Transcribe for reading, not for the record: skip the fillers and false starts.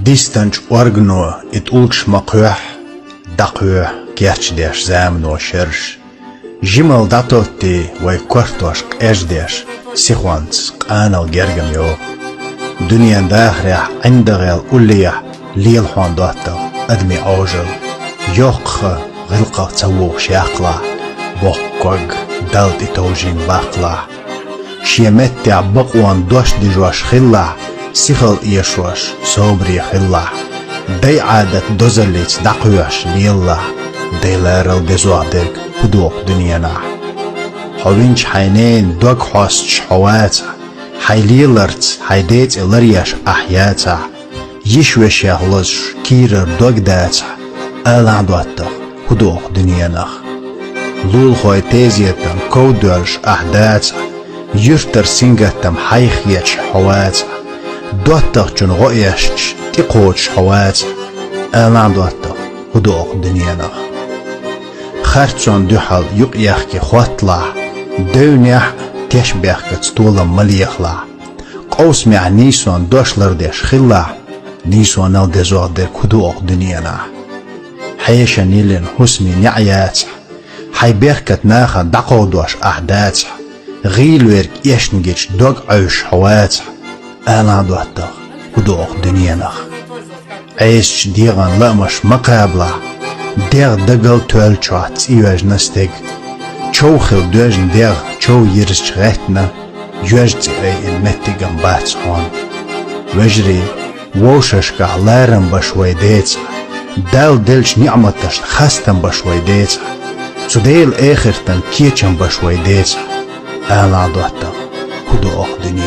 Distanch orgno it ulks maqwah daqwah gerçdeş zamno şerş. Jimal datotti ve kwartoş qajdeş سيخوانس قانا الجرجم يو دنيا داخرة عندغل أولية ليل حوان دوتا أدمي أوجل يوخ غلقة تسوق شاقلا بوكوغ دالت توجين باقلا شيمتي بقوان دوش دجوش خلا سيخل إيشوش صوبري خلا دي عادة دوزليت دقوش ليلا دي لارل دزوادك هدوق دنيانا هوينش حينين دوغ حوستش حواتها حيليلرت حيديت إلرياش أحياتها يشوش يغلش كيرر دوغ داتها ألان دواتها هدوق دنيانخ لول خوي تيزيتم كودولش أحداتها يرتر سنگتم حيخيتش حواتها دواتها جن غويشتش تقوتش حواتها ألان دواتها هدوق دنيانخ خرچون دوحل يقيخكي خواتلا دونيح تشبيخ كتطولا مليخلا قوس مع نيسون دوشلر ديش خلا نيسون الدزوغ دير كدوغ دنيانا حيشا نيلين حسمي نعيات حيبيخ كتناخا دقو دوش أحدات غيل ويرك يشنجيش دوغ عوش حوات آلان دوهتغ كدوغ دنيانا عيش ديغان لامش مقابلة ديغ دقل توال چوات إيواج نستيق چو خل دوجن ديغ چو يرش غيتنا يوج تغي المتقن بات هون وجري ووششكا لارن بشوي ديتا دال دلش نعمتش خستن بشوي ديتا تديل اخرتن كيچن بشوي ديتا آلا دوتا هدو اخ دنيا